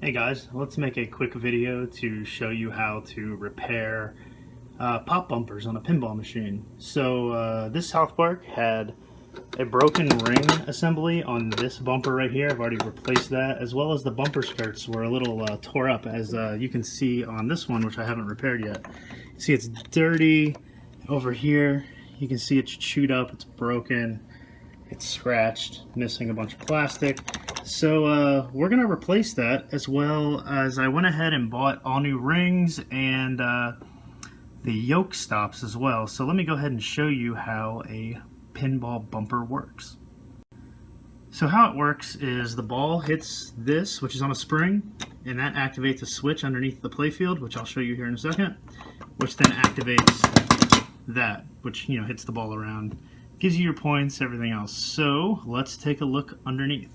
Hey guys, let's make a quick video to show you how to repair pop bumpers on a pinball machine. So this South Park had a broken ring assembly on this bumper right here. I've already replaced that, as well as the bumper skirts were a little tore up, as you can see on this one, which I haven't repaired yet. See, it's dirty over here. You can see it's chewed up, it's broken, it's scratched, missing a bunch of plastic. So we're going to replace that, as well as I went ahead and bought all new rings and the yoke stops as well. So let me go ahead and show you how a pinball bumper works. So how it works is the ball hits this, which is on a spring, and that activates a switch underneath the playfield, which I'll show you here in a second, which then activates that, which hits the ball around, gives you your points, everything else. So let's take a look underneath.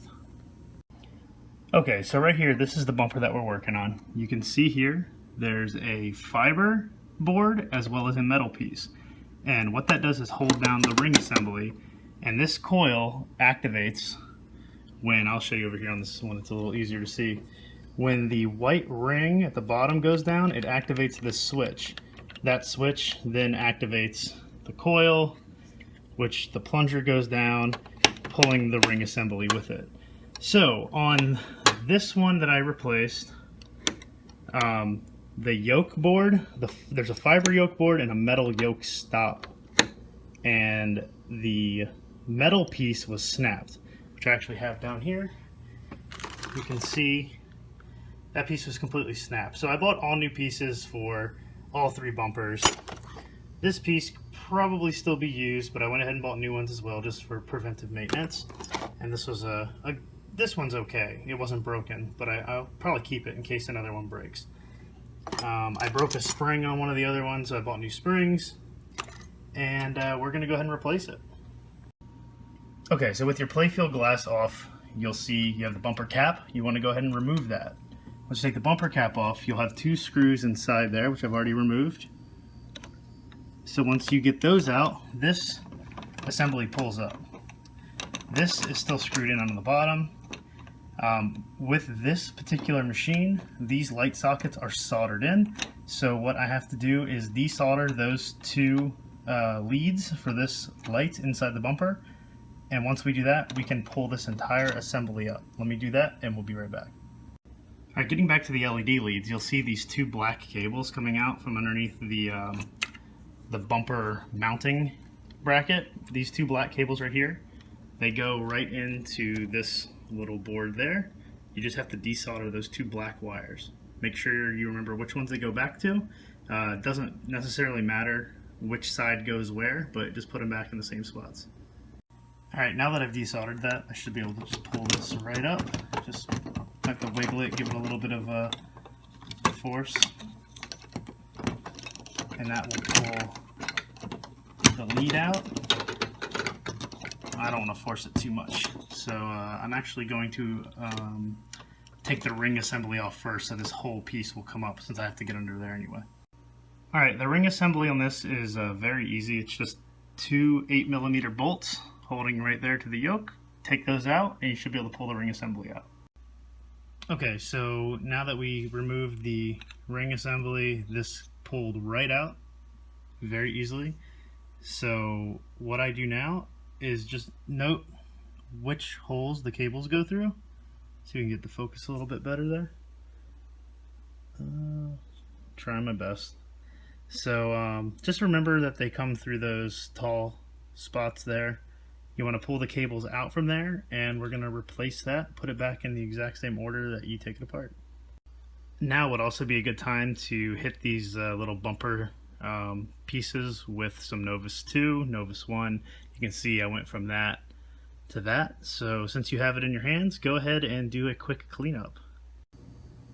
Okay, so right here, this is the bumper that we're working on. You can see here, there's a fiber board as well as a metal piece. And what that does is hold down the ring assembly, and this coil activates when, I'll show you over here on this one, it's a little easier to see. When the white ring at the bottom goes down, it activates this switch. That switch then activates the coil, which the plunger goes down, pulling the ring assembly with it. So on this one that I replaced, the yoke board, there's a fiber yoke board and a metal yoke stop, and the metal piece was snapped, which I actually have down here. You can see that piece was completely snapped. So I bought all new pieces for all three bumpers. This piece probably still be used, but I went ahead and bought new ones as well, just for preventive maintenance. And this was this one's okay. It wasn't broken, but I'll probably keep it in case another one breaks. I broke a spring on one of the other ones, so I bought new springs, and we're going to go ahead and replace it. Okay, so with your playfield glass off, you'll see you have the bumper cap. You want to go ahead and remove that. Once you take the bumper cap off, you'll have two screws inside there, which I've already removed. So once you get those out, this assembly pulls up. This is still screwed in on the bottom. With this particular machine, these light sockets are soldered in. So what I have to do is desolder those two leads for this light inside the bumper. And once we do that, we can pull this entire assembly up. Let me do that and we'll be right back. All right, getting back to the LED leads, you'll see these two black cables coming out from underneath the bumper mounting bracket. These two black cables right here, they go right into this little board there. You just have to desolder those two black wires. Make sure you remember which ones they go back to. It doesn't necessarily matter which side goes where, but just put them back in the same spots. Alright, now that I've desoldered that, I should be able to just pull this right up. Just have to wiggle it, give it a little bit of force, and that will pull the lead out. I don't want to force it too much, so I'm actually going to take the ring assembly off first, so this whole piece will come up, since I have to get under there anyway. Alright, the ring assembly on this is very easy. It's just two 8mm bolts holding right there to the yoke. Take those out and you should be able to pull the ring assembly out. Okay, so now that we removed the ring assembly, this pulled right out very easily. So what I do now is just note which holes the cables go through, so you can get the focus a little bit better there. Try my best. So just remember that they come through those tall spots there. You want to pull the cables out from there, and we're going to replace that, put it back in the exact same order that you take it apart. Now would also be a good time to hit these little bumper pieces with some Novus 2, Novus 1. You can see I went from that to that. So since you have it in your hands, go ahead and do a quick cleanup.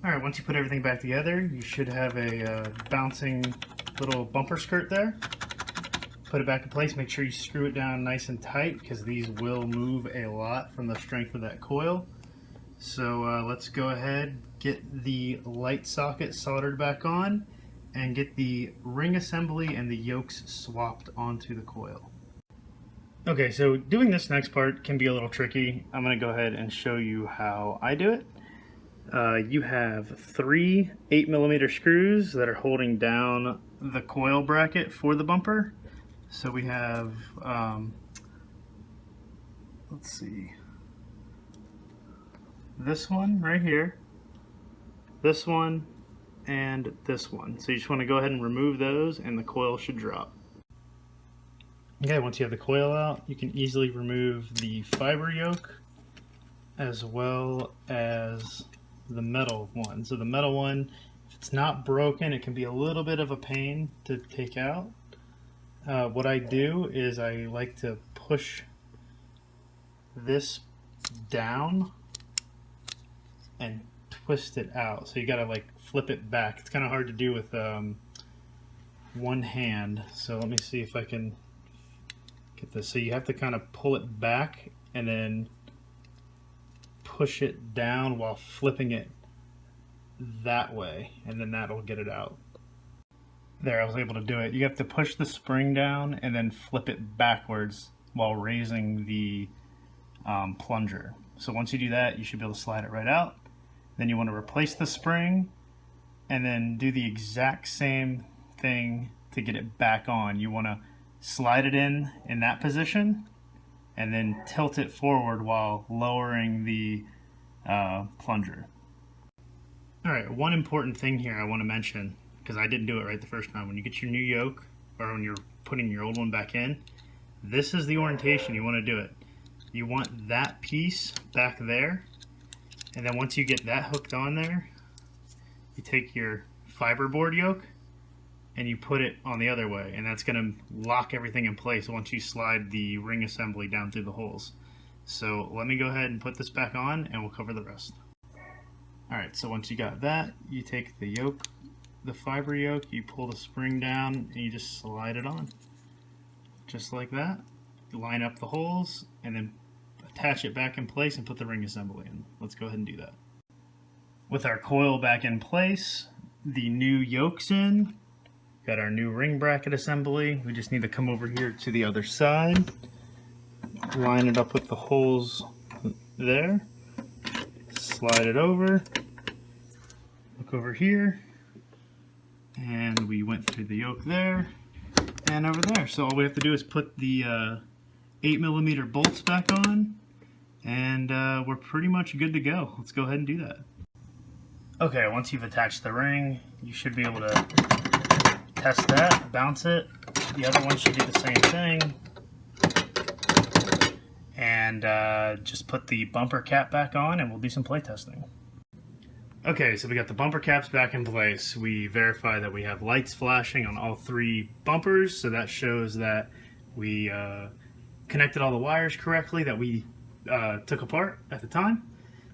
Alright, once you put everything back together, you should have a bouncing little bumper skirt there. Put it back in place, make sure you screw it down nice and tight, because these will move a lot from the strength of that coil. So let's go ahead, get the light socket soldered back on, and get the ring assembly and the yokes swapped onto the coil. Okay, so doing this next part can be a little tricky. I'm going to go ahead and show you how I do it. You have 3 8mm screws that are holding down the coil bracket for the bumper. So we have, let's see, this one right here, this one, and this one. So you just want to go ahead and remove those and the coil should drop. Okay, once you have the coil out, you can easily remove the fiber yoke as well as the metal one. So the metal one, if it's not broken, it can be a little bit of a pain to take out. What I do is I like to push this down and twist it out. So you gotta like flip it back. It's kind of hard to do with one hand. So let me see if I can get this. So you have to kind of pull it back and then push it down while flipping it that way, and then that'll get it out. There, I was able to do it. You have to push the spring down and then flip it backwards while raising the plunger. So once you do that, you should be able to slide it right out. Then you want to replace the spring and then do the exact same thing to get it back on. You want to slide it in that position and then tilt it forward while lowering the plunger. Alright, one important thing here I want to mention, because I didn't do it right the first time. When you get your new yoke, or when you're putting your old one back in, this is the orientation you want to do it. You want that piece back there, and then once you get that hooked on there, you take your fiberboard yoke and you put it on the other way, and that's going to lock everything in place once you slide the ring assembly down through the holes. So let me go ahead and put this back on and we'll cover the rest. Alright, so once you got that, you take the yoke, the fiber yoke, you pull the spring down and you just slide it on. Just like that. You line up the holes and then attach it back in place and put the ring assembly in. Let's go ahead and do that. With our coil back in place, the new yokes in, got our new ring bracket assembly. We just need to come over here to the other side, line it up with the holes there, slide it over, look over here, and we went through the yoke there and over there. So all we have to do is put the 8mm bolts back on, and we're pretty much good to go. Let's go ahead and do that. Okay, once you've attached the ring, you should be able to test that, bounce it. The other one should do the same thing. And just put the bumper cap back on and we'll do some play testing. Okay, so we got the bumper caps back in place. We verify that we have lights flashing on all 3 bumpers, so that shows that we connected all the wires correctly that we took apart at the time.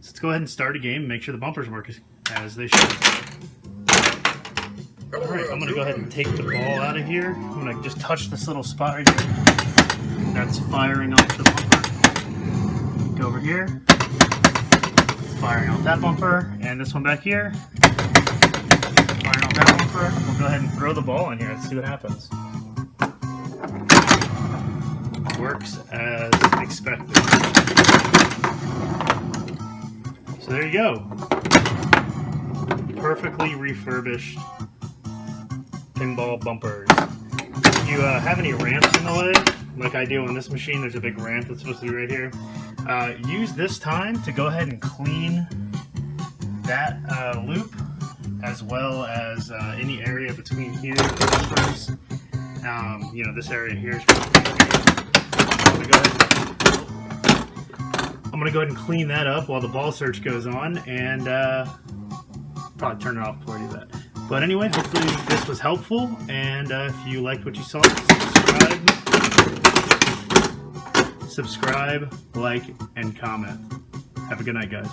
So let's go ahead and start a game and make sure the bumpers work as they should. Alright, I'm going to go ahead and take the ball out of here. I'm going to just touch this little spot right here. That's firing off the bumper. Go over here. Firing off that bumper. And this one back here. Firing off that bumper. We'll go ahead and throw the ball in here. Let's see what happens. Works as expected. So there you go. Perfectly refurbished pinball bumpers. If you have any ramps in the way, like I do on this machine, there's a big ramp that's supposed to be right here. Use this time to go ahead and clean that loop, as well as any area between here and the bumpers. You know, this area here is I'm going to go ahead and clean that up while the ball search goes on, and probably turn it off before I do that. But anyway, hopefully this was helpful, and if you liked what you saw, subscribe, like, and comment. Have a good night, guys.